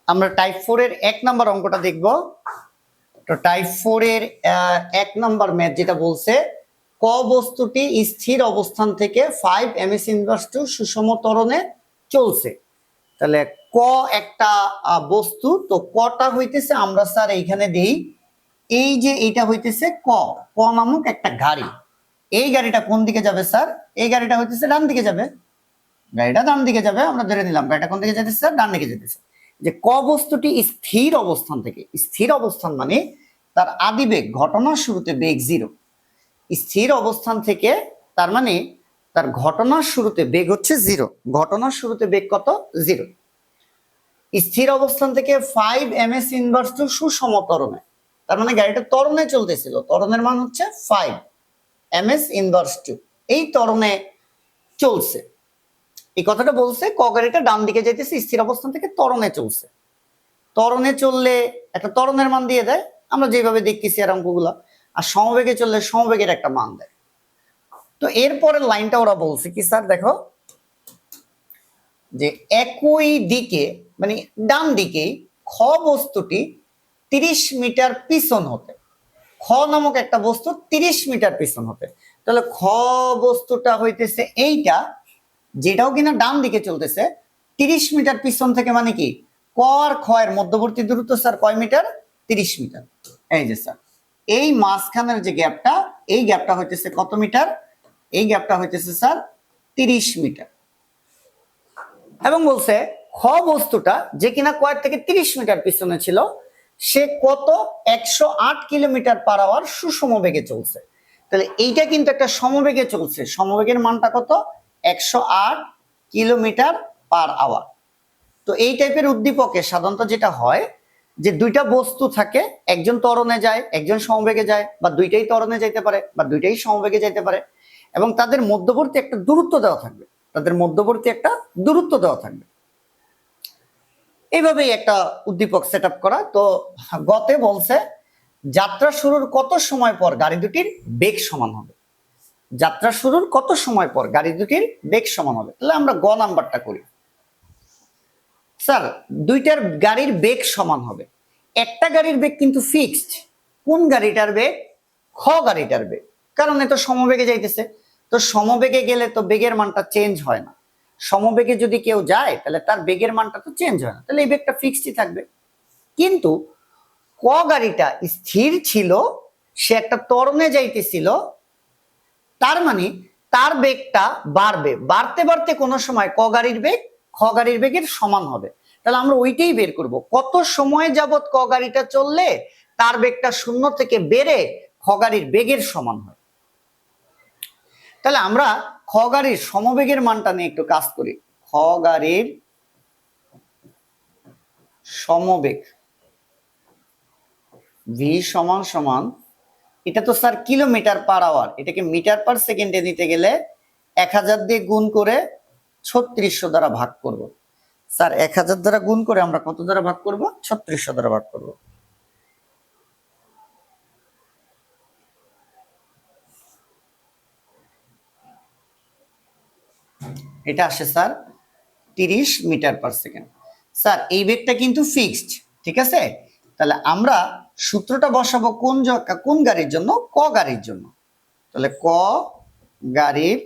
আমরা টাইপ 4 এর 1 নাম্বার অঙ্কটা দেখব। তো টাইপ 4 এর 1 নাম্বার ম্যাথ যেটা বলছে ক বস্তুটি স্থির অবস্থান থেকে 5 ms ইনভার্স টু সুষম ত্বরণে চলছে। তাহলে ক একটা বস্তু, তো কটা হইতেছে আমরা স্যার এইখানে দেই, এই যে এইটা হইতেছে ক ক নামক একটা গাড়ি। এই গাড়িটা কোন দিকে যাবে স্যার? এই গাড়িটা হইতেছে ডান দিকে যাবে, গাড়িটা ডান দিকে যাবে, আমরা ধরে নিলাম গাড়িটা কোন দিকে যেতেছে স্যার? ডান দিকে যেতেছে। যে ক বস্তুটি স্থির অবস্থান থেকে, স্থির অবস্থান মানে তার আদিবেগ ঘটনার শুরুতে বেগ 0, স্থির অবস্থান থেকে তার মানে তার ঘটনার শুরুতে বেগ হচ্ছে 0, ঘটনার শুরুতে বেগ কত? 0। স্থির অবস্থান থেকে 5 ms ইনভার্স টু সুষম ত্বরণে, তার মানে গাড়িটা ত্বরণে চলতেছিল, ত্বরণের মান হচ্ছে 5 ms ইনভার্স টু, এই ত্বরণে চলছে। এই কথাটা বলছে ক গাড়িটা ডান দিকে যাইতেছে, স্থির অবস্থান থেকে ত্বরণে চলছে। ত্বরণে চললে একটা ত্বরণের মান দিয়ে দেয়, আমরা যেভাবে দেখতেছি আর অঙ্কগুলা। আর সমবেগে চললে সমবেগের একটা মান দেয়। তো এরপরের লাইনটা ওরা বলছে কি স্যার? দেখো যে একই দিকে মানে ডান দিকে খ বস্তুটি 30 মিটার পিছন হতে, খ নামক একটা বস্তু 30 মিটার পিছন হতে। তাহলে খ বস্তুটা হইতেছে এইটা, যেটাও কিনা ডান দিকে চলতেছে 30 মিটার পিছন থেকে, মানে কি ক আর খ এর মধ্যবর্তী দূরত্ব স্যার কয় মিটার? 30 মিটার। এই যে স্যার এই মাঝখানের যে গ্যাপটা, এই গ্যাপটা হইতেছে কত মিটার? এই গ্যাপটা হইতেছে স্যার 30 মিটার। এবং বলছে খ বস্তুটা যে কিনা কয়েক থেকে 30 মিটার পিছনে ছিল, সে কত? 108 কিলোমিটার পার আওয়ার সুষম বেগে চলছে। তাহলে এইটা কিন্তু একটা সমবেগে চলছে, সমবেগের মানটা কত? 108 কিলোমিটার পার আওয়ার। তো এই টাইপের উদ্দীপকে সাধারণত যেটা হয় যে দুইটা বস্তু থাকে, একজন ত্বরণে যায় একজন সমবেগে যায়, বা দুইটাই ত্বরণে যাইতে পারে বা দুইটাই সমবেগে যাইতে পারে, এবং তাদের মধ্যবর্তী একটা দূরত্ব দেওয়া থাকবে, তাদের মধ্যবর্তী একটা দূরত্ব দেওয়া থাকবে। এইভাবেই একটা উদ্দীপক সেট আপ করা। তো গতে বলছে যাত্রা শুরুর কত সময় পর গাড়ি দুটির বেগ সমান হবে? যাত্রা শুরুর কত সময় পর গাড়ি দুটির বেগ সমান হবে? তাহলে আমরা গ নাম্বারটা করি। স্যার দুইটার গাড়ির বেগ সমান হবে, একটা গাড়ির বেগ কিন্তু ফিক্সড। কোন গাড়িটার বেগ? খ গাড়িটার বেগ, কারণ এটা সমবেগে যাইতেছে। তো সমবেগে গেলে তো বেগের মানটা চেঞ্জ হয় না, সমবেগে যদি কেউ যায় তাহলে তার বেগের মানটা তো চেঞ্জ হয় না, তাহলে এই বেগটা ফিক্সডই থাকবে। কিন্তু ক গাড়িটা স্থির ছিল, সে একটা ত্বরণে যাইতেছিল, তার মানে তার বেগটা বাড়বে, বাড়তে বাড়তে কোনো সময় ক গাড়ির বেগ খ গাড়ির বেগের সমান হবে। তাহলে আমরা ওইটাই বের করব, কত সময় যাবত ক গাড়িটা চললে তার বেগটা 0 থেকে বেড়ে খ গাড়ির বেগের সমান হয়। তাহলে আমরা খ গাড়ির সমবেগের মানটা নিয়ে একটু কাজ করি। খ গাড়ির সমবেগ ভি সমান সমান, এটা তো স্যার কিলোমিটার পার আওয়ার, এটাকে মিটার পার সেকেন্ডে নিতে গেলে 1000 দিয়ে গুণ করে 3600 দ্বারা ভাগ করব। স্যার 1000 দ্বারা গুণ করে আমরা কত দ্বারা ভাগ করব? 3600 দ্বারা ভাগ করব। এটা আসে sir 30 metre per second. Sir এই বেগটা কিন্তু ফিক্সড, ঠিক আছে? তাহলে আমরা সূত্রটা বসাবো কোন গাড়ির জন্য? ক গাড়ির জন্য। তাহলে ক গাড়ির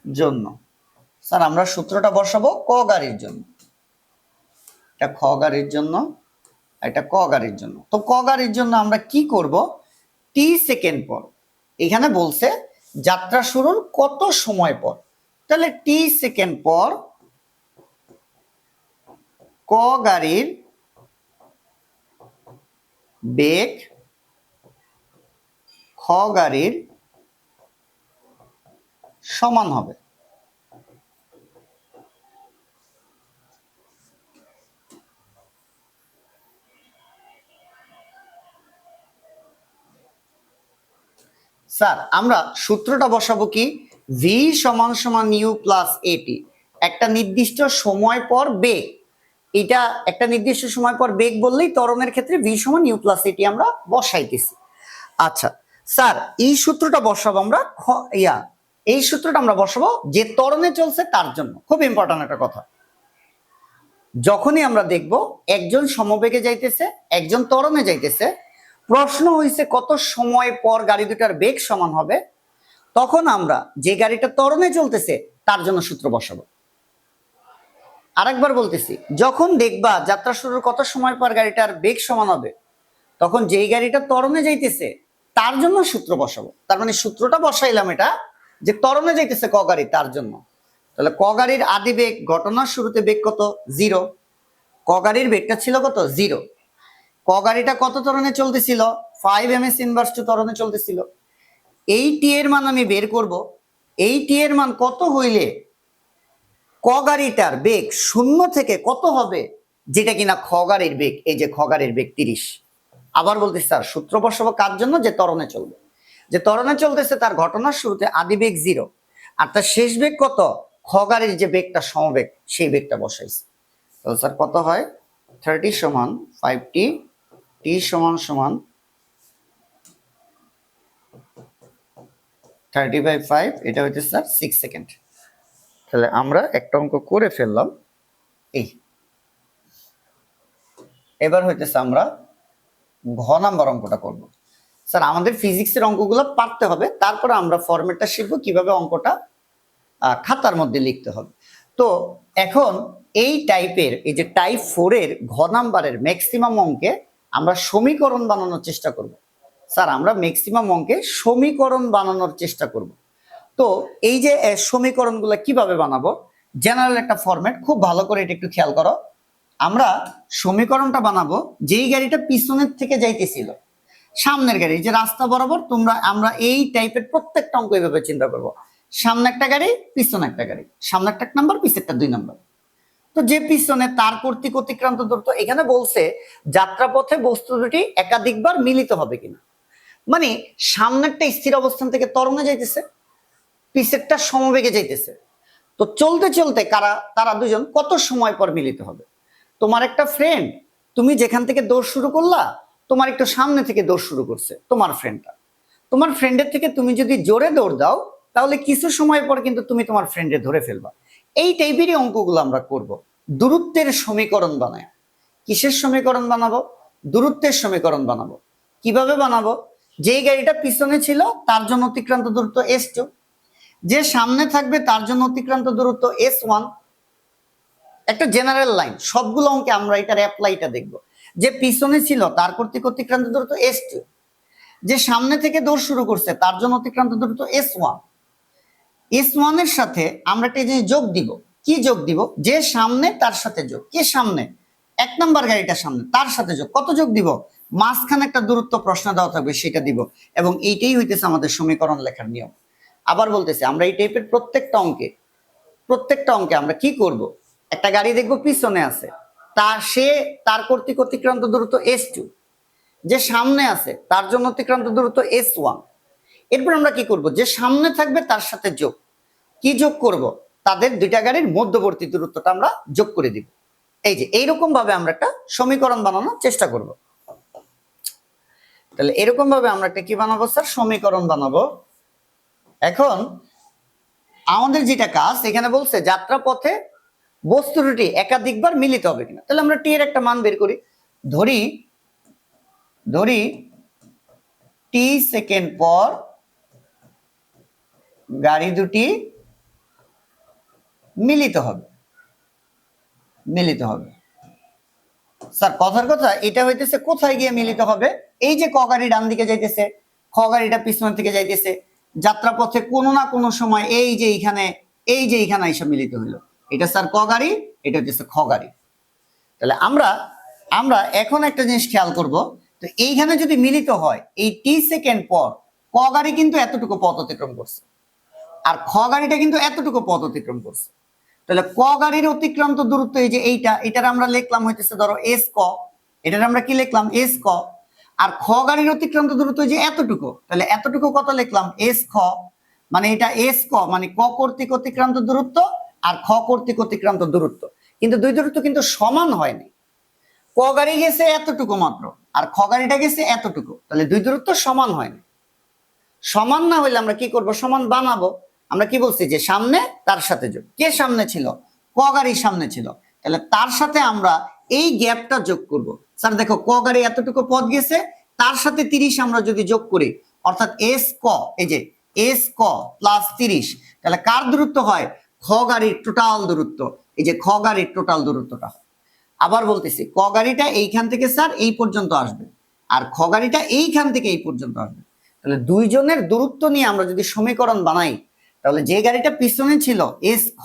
জন্য স্যার আমরা সূত্রটা বসাবো ক গাড়ির জন্য, এটা খ গাড়ির জন্য, এটা ক গাড়ির জন্য। তো ক গাড়ির জন্য আমরা কি করব? টি সেকেন্ড পর, এখানে বলছে যাত্রা শুরুর কত সময় পর, তাহলে টি সেকেন্ড পর ক গাড়ির বেগ খ গাড়ির সমান হবে। স্যার আমরা সূত্রটা বসাবো কি? ভি সমান সমান ইউ প্লাস এটি, একটা নির্দিষ্ট সময় পর বেগ, এটা একটা নির্দিষ্ট সময় পর বেগ বললেই ত্বরণের ক্ষেত্রে ভি সমান ইউ প্লাস এটি আমরা বসাইতেছি। আচ্ছা স্যার এই সূত্রটা বসাবো আমরা এই সূত্রটা আমরা বসাবো যে ত্বরণে চলছে তার জন্য, খুব ইম্পর্টেন্ট একটা কথা। যখনই আমরা দেখব একজন সমবেগে যাইতেছে, একজন ত্বরণে যাইতেছে, প্রশ্ন হইছে কত সময় পর গাড়ি দুটার বেগ সমান হবে, তখন আমরা যে গাড়িটা ত্বরণে চলতেছে তার জন্য সূত্র বসাবো। আরেকবার বলতেছি, যখন দেখবা যাত্রা শুরুর কত সময় পর গাড়িটার বেগ সমান হবে, তখন যেই গাড়িটা ত্বরণে যাইতেছে তার জন্য সূত্র বসাবো। তার মানে সূত্রটা বসাইলাম এটা যে ত্বরণে যাইতেছে ক গাড়ি তার জন্য। তাহলে ক গাড়ির আদি বেগ, ঘটনার শুরুতে বেগ কত? 0। ক গাড়ির বেগটা ছিল কত? 0। ক গাড়িটা কত ত্বরণে চলতেছিল? 5 ms ইনভার্স টু ত্বরণে চলতেছিল। এই টি এর মান আমি বের করব। এই টি এর মান কত হইলে ক গাড়িটার বেগ 0 থেকে কত হবে, যেটা কিনা খ গাড়ির বেগ। এই যে খ গাড়ির বেগ 30। আবার বলতেছি স্যার, সূত্র বসাবো কার জন্য? যে ত্বরণে চলবে। যে ত্বরণে চলতেছে তার ঘটনার শুরুতে আদি বেগ 0, আর তার শেষ বেগ কত? খ গাড়ির যে বেগটা সমবেগ, সেই বেগটা বসাইছে। তাহলে স্যার কত হয়? 30 সমান 5t, t সমান সমান 30/5, এটা হইতে স্যার 6 সেকেন্ড। তাহলে আমরা একটা অঙ্ক করে ফেললাম। এই এবার হইতেছে আমরা ঘ নাম্বার অঙ্কটা করব। স্যার আমাদের ফিজিক্সের অঙ্কগুলো পারতে হবে, তারপরে আমরা ফরম্যাটটা শিখবো কিভাবে অঙ্কটা খাতার মধ্যে লিখতে হবে। তো এখন এই টাইপের, এই যে টাইপ 4 এর ঘ নাম্বারের ম্যাক্সিমাম অঙ্কে আমরা সমীকরণ বানানোর চেষ্টা করব। স্যার আমরা ম্যাক্সিমাম অঙ্কে সমীকরণ বানানোর চেষ্টা করব। তো এই যে সমীকরণগুলো কিভাবে বানাবো, জেনারেল একটা ফরম্যাট, খুব ভালো করে এটা একটু খেয়াল করো। আমরা সমীকরণটা বানাবো যেই গাড়িটা পিছনের থেকে যাইতেছিল, সামনের গাড়ি, যে রাস্তা বরাবর আমরা এই টাইপের প্রত্যেকটা অঙ্ক এইভাবে চিন্তা করব। সামনে একটা গাড়ি, পিছনে একটা গাড়ি, সামনে একটা 1 নাম্বার, পিছেরটা 2 নাম্বার। তো যে পিছনে তার কর্তৃক অতিক্রান্ত দূরত্ব, এখানে বলছে যাত্রাপথে বস্তু দুটি একাধিকবার মিলিত হবে কিনা। মানে সামনেরটা স্থির অবস্থান থেকে ত্বরণে যাইতেছে, পিছেরটা সমবেগে যাইতেছে। তো চলতে চলতে তারা দুজন কত সময় পর মিলিত হবে। তোমার একটা ফ্রেন্ড, তুমি যেখান থেকে দৌড় শুরু করলা, তোমার একটু সামনে থেকে দৌড় শুরু করছে তোমার ফ্রেন্ডটা। তোমার ফ্রেন্ডের থেকে তুমি যদি জোরে দৌড় দাও, তাহলে কিছু সময় পর কিন্তু তুমি তোমার ফ্রেন্ডে ধরে ফেলবা। এই টাইপেরই অঙ্কগুলো আমরা করব। দূরত্বের সমীকরণ বানায়। কিসের সমীকরণ বানাবো? দূরত্বের সমীকরণ বানাবো। কিভাবে বানাবো? যেই গাড়িটা পিছনে ছিল তার জন্য অতিক্রান্ত দূরত্ব s2, যে সামনে থাকবে তার জন্য অতিক্রান্ত দূরত্ব s1। একটা জেনারেল লাইন, সবগুলো অঙ্কে আমরা এটার অ্যাপ্লাইটা দেখব। যে পিছনে ছিল তার কর্তৃক অতিক্রান্ত দূরত্ব s2, যে সামনে থেকে দৌড় শুরু করছে তার জন্য অতিক্রান্ত দূরত্ব s1। s1 এর সাথে আমরা একটা জিনিস যোগ দিব। কি যোগ দিব? যে সামনে তার সাথে যোগ। কে সামনে? 1 নাম্বার গাড়িটার সামনে, তার সাথে যোগ। কত যোগ দিব? মাঝখানে একটা দূরত্ব প্রশ্ন দেওয়া থাকবে, সেটা দিব। এবং এইটাই হইতেছে আমাদের সমীকরণ লেখার নিয়ম। আবার বলতেছি, আমরা এই টাইপের প্রত্যেকটা অঙ্কে আমরা কি করব? একটা গাড়ি দেখবো পিছনে আছে, তার কর্তৃক অতিক্রান্ত দূরত্ব s2, যে সামনে আছে তার জন্য অতিক্রান্ত দূরত্ব s1। এরপর আমরা কি করব? যে সামনে থাকবে তার সাথে যোগ। কি যোগ করব? তাদের দুইটা গাড়ির মধ্যবর্তী দূরত্বটা আমরা যোগ করে দিব। এই যে এইরকম ভাবে আমরা একটা সমীকরণ বানানোর চেষ্টা করব। তাহলে এরকম ভাবে আমরা একটা কি বানাবো স্যার? সমীকরণ বানাবো। এখন আমাদের যেটা কাজ, এখানে বলছে যাত্রাপথে বস্তু দুটি একাধিকবার মিলিত হবে কিনা। তাহলে আমরা টি এর একটা মান বের করি। ধরি টি সেকেন্ড পর গাড়ি দুটি মিলিত হবে। স্যার কথার কথা, এটা হইতেছে কোথায় গিয়ে মিলিত হবে? এই যে ক গাড়ি ডান দিকে যাইতেছে, খ গাড়িটা পিছন থেকে যাইতেছে, যাত্রাপথে কোনো না কোনো সময় এই যে এখানে এসে মিলিত হইলো। এটা স্যার ক গাড়ি, এটা হচ্ছে খ গাড়ি। তাহলে আমরা এখন একটা জিনিস খেয়াল করব। তো এইখানে যদি মিলিত হয়, এই টি সেকেন্ড পর ক গাড়ি কিন্তু এতটুকু পথ অতিক্রম করছে, আর খ গাড়িটা কিন্তু এতটুকু পথ অতিক্রম করছে। তাহলে ক গাড়ির অতিক্রান্ত দূরত্ব, এই যে এটার আমরা লিখলাম হইতেছে ধরো s ক, এটার আমরা কি লিখলাম? s ক। আর খ গাড়ির অতিক্রান্ত দূরত্ব যে এতটুকু, তাহলে এতটুকু কত লিখলাম? s খ। মানে এটা s ক মানে ক কর্তৃক অতিক্রান্ত দূরত্ব আর খ কর্তৃক অতিক্রান্ত দূরত্ব, কিন্তু দুই দূরত্ব কিন্তু সমান হয়নি। ক গাড়ি গেছে এতটুকু মাত্র, আর খ গাড়িটা গেছে এতটুকু, তাহলে দুই দূরত্ব সমান হয়নি। সমান না হইলে আমরা কি করব? সমান বানাবো। আমরা কি বলছি? যে সামনে তার সাথে যোগ। কে সামনে ছিল? ক গাড়ির সামনে ছিল, তাহলে তার সাথে আমরা এই গ্যাপটা যোগ করব। স্যার দেখো ক গাড়ি এতটুকু পথ গেছে, তার সাথে 30 আমরা যদি যোগ করি, অর্থাৎ এস ক, এই যে এস ক প্লাস 30, তাহলে কার দূরত্ব হয়? খ গাড়ির টোটাল দূরত্ব। এই যে খ গাড়ির টোটাল দূরত্বটা। আবার বলতেছি, ক গাড়িটা এইখান থেকে স্যার এই পর্যন্ত আসবে, আর খ গাড়িটা এইখান থেকে এই পর্যন্ত আসবে। তাহলে দুইজনের দূরত্ব নিয়ে আমরা যদি সমীকরণ বানাই, তাহলে যে গাড়িটা পিছনে ছিল এস খ,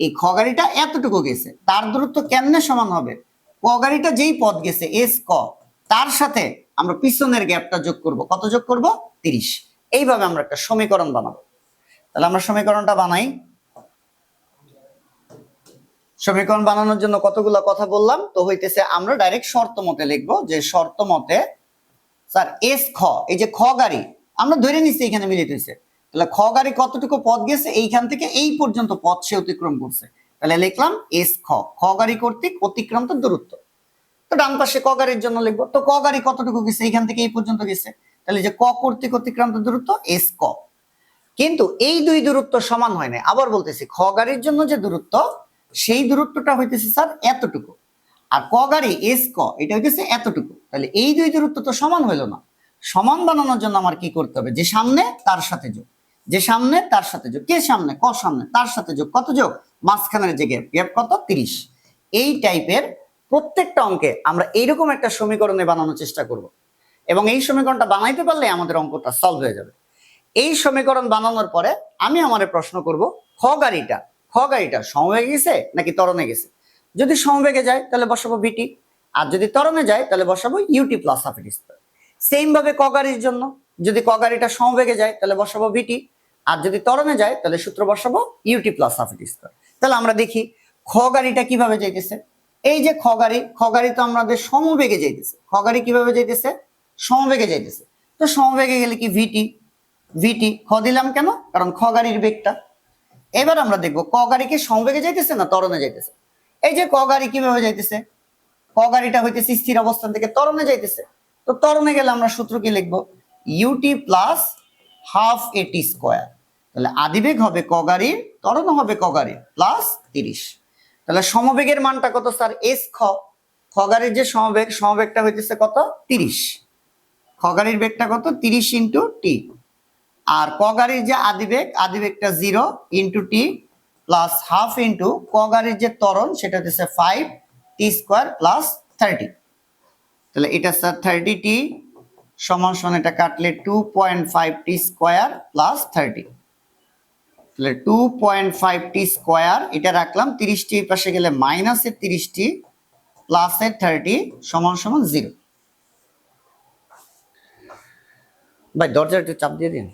এই খ গাড়িটা এতটুকু গেছে, তার দূরত্ব কেমনে সমান হবে? ক গাড়িটা যেই পথ গেছে এস ক, তার সাথে আমরা পিছনের গ্যাপটা যোগ করব। কত যোগ করব? 30। এইভাবে আমরা একটা সমীকরণ বানাবো। তাহলে আমরা সমীকরণটা বানাই। সমীকরণ বানানোর জন্য কতগুলো কথা বললাম, তো হইতেছে আমরা ডাইরেক্ট শর্ত মতে লিখবো, যে শর্ত মতে স্যার এস খ, এই যে খ গাড়ি আমরা ধরে নিচ্ছি এখানে মিলিত হয়েছে, তাহলে খ গাড়ি কতটুকু পথ গেছে, এইখান থেকে এই পর্যন্ত পথ সে অতিক্রম করছে, তাহলে লিখলাম এস খ, খ গাড়ি কর্তৃক অতিক্রান্ত দূরত্ব। তো ডান পাশে ক গাড়ির জন্য লিখবো, তো ক গাড়ি কতটুকু গেছে, এইখান থেকে এই পর্যন্ত গেছে, তাহলে যে ক কর্তৃক অতিক্রান্ত দূরত্ব এস ক। কিন্তু এই দুই দূরত্ব সমান হয় না। আবার বলতেছি, খ গাড়ির জন্য যে দূরত্ব, সেই দূরত্বটা হইতেছে স্যার এতটুকু, আর ক গাড়ি এস ক এটা হইতেছে এতটুকু। তাহলে এই দুই দূরত্ব তো সমান হইলো না। সমান বানানোর জন্য আমার কি করতে হবে? যে সামনে তার সাথে যোগ, যে সামনে তার সাথে যোগ, কে সামনে? ক সামনে, তার সাথে যোগ, কত যোগ? মাঝখানের যে গ্যাপ, গ্যাপ কত? 30। এই টাইপের প্রত্যেকটা অঙ্কে আমরা এইরকম একটা সমীকরণে বানানোর চেষ্টা করব, এবং এই সমীকরণটা বানাইতে পারলে আমাদের অঙ্কটা সলভ হয়ে যাবে। এই সমীকরণ বানানোর পরে আমি আমার প্রশ্ন করব, খ গাড়িটা সমবেগে গেছে নাকি ত্বরণে গেছে? যদি সমবেগে যায় তাহলে বসাবো ভিটি, আর যদি ত্বরণে যায় তাহলে বসাবো ইউটি প্লাস হাফ ইটি স্কয়ার। সেম ভাবে ক গাড়ির জন্য, যদি ক গাড়িটা সমবেগে যায় তাহলে বসাবো ভিটি, আর যদি ত্বরণে যায় তাহলে সূত্র বসাবো ইউটি প্লাস হাফ ইটি স্কয়ার। তাহলে আমরা দেখি খ গাড়িটা কিভাবে যাইতেছে। এই যে খ গাড়ি তো আমাদের সমবেগে যাইতেছে। খ গাড়ি কিভাবে যাইতেছে? সমবেগে যাইতেছে। তো সমবেগে গেলে কি ভিটি, ভিটি খ দিলাম কেন? কারণ খ গাড়ির বেগটা। এবার আমরা দেখবো ক গাড়ি কি সমবেগে যাইতেছে না ত্বরণে যাইতেছে। এই যে ক গাড়ি কিভাবে যাইতেছে, ক গাড়িটা হইতেছে স্থির অবস্থান থেকে ত্বরণে যাইতেছে। তো ত্বরণে গেলে আমরা সূত্র কি লিখবো? ইউটি প্লাস হাফ এটি স্কোয়ার। তাহলে আদিবেগ হবে ক গাড়ির, ত্বরণ হবে ক গাড়ির প্লাস 30। তাহলে সমবেগের মানটা কত স্যার? এস খ, খ গাড়ির যে সমবেগ, সমবেগটা হইতেছে কত? 30। খ গাড়ির বেগটা কত? 30 ইন্টু টি। আর ক গাড়ির যে আদিবেগটা 0 into T plus half into ক গাড়ির যে ত্বরণ, সেটা হচ্ছে 5 টি স্কোয়ার প্লাস 30। তাহলে এটা স্যার 30 টি সমান সমান এটা কাটলে 2.5 টি স্কোয়ার প্লাস 30। তাহলে 2.5 টি স্কোয়ার এটা রাখলাম, 30 টি পাশে গেলে মাইনাসের 30 টি প্লাসের 30 সমান সমান 0। ভাই দরজা একটু চাপ দিয়ে দিন।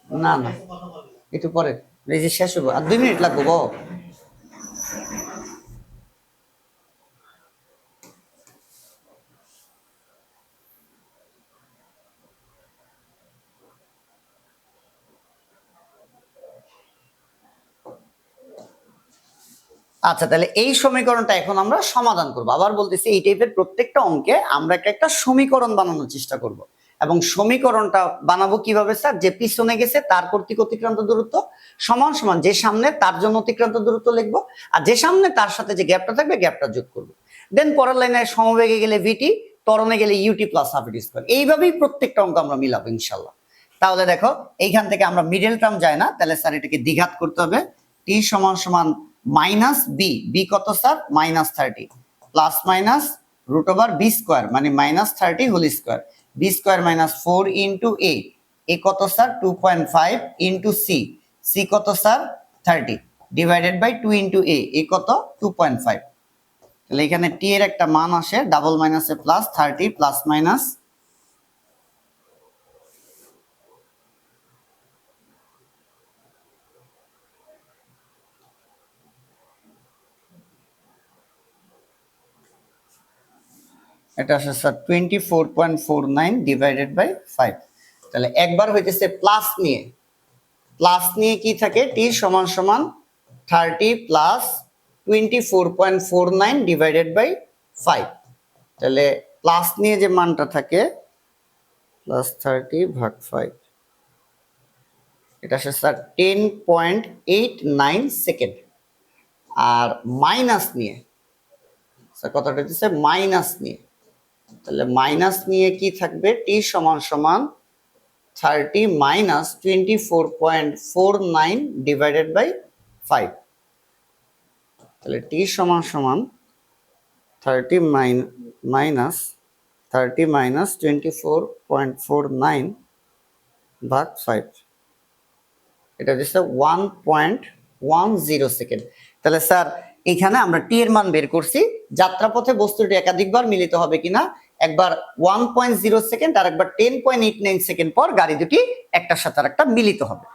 না না একটু পরে, এই যে শেষ হবো, আর 2 মিনিট লাগবো গো। আচ্ছা, তাহলে এই সমীকরণটা এখন আমরা সমাধান করব। আবার বলতেছি, এই টাইপের প্রত্যেকটা অঙ্কে আমরা একটা সমীকরণ বানানোর চেষ্টা করব, এবং সমীকরণটা বানাবো কিভাবে স্যার? যে পিছনে গেছে তার কর্তৃক অতিক্রান্ত দূরত্ব সমান সমান যে সামনে তার জন্য অতিক্রান্ত দূরত্ব লিখবো, আর যে সামনে তার সাথে যে গ্যাপটা থাকবে গ্যাপটা যোগ করবো। দেন পরের লাইনে সমবেগে গেলে ভিটি, ত্বরণে গেলে ইউটি প্লাস হাফ ইটি স্কয়ার। এইভাবেই প্রত্যেকটা অঙ্ক আমরা মিলাবো ইনশাল্লাহ। তাহলে দেখো এইখান থেকে আমরা মিডল টার্ম যায় না, তাহলে স্যার এটাকে দ্বিঘাত করতে হবে। টি সমান সমান মাইনাস বি, বি কত sir? Minus 30 plus minus root over B square, মানে minus 30 whole square, B square minus 4 into A, A কত স্যার? 2.5 ইন্টু সি, সি কত sir? 30 divided by 2 into A কত? 2.5। তাহলে এখানে টি এর একটা মান আসে ডাবল মাইনাসে প্লাস 30 প্লাস মাইনাস এটা আসে স্যার 24.49 ডিভাইডেড বাই 5। তাহলে একবার হইতেছে প্লাস নিয়ে কি থাকে? টি সমান সমান 30 প্লাস 24.49 ডিভাইডেড বাই 5। তাহলে প্লাস নিয়ে যে মানটা থাকে প্লাস 30 ভাগ 5, এটা আসে স্যার 10.89 সেকেন্ড। আর মাইনাস নিয়ে স্যার কতটা দিচ্ছে মাইনাস নিয়ে, তাহলে মাইনাস নিয়ে কি থাকবে টি সমান সমান 30 মাইনাস 24.49 ডিভাইডেড বাই 5। তাহলে টি সমান সমান 30 মাইনাস 24.49 ভাগ 5, এটা দিচ্ছে 1.10 সেকেন্ড। তাহলে স্যার এখানে আমরা টি এর মান বের করছি, যাত্রাপথে বস্তুটি একাধিকবার মিলিত হবে কিনা, একবার 1.0 সেকেন্ড আর একবার 10.89 সেকেন্ড পর গাড়ি দুটি একটার সাথে আরেকটা মিলিত হবে।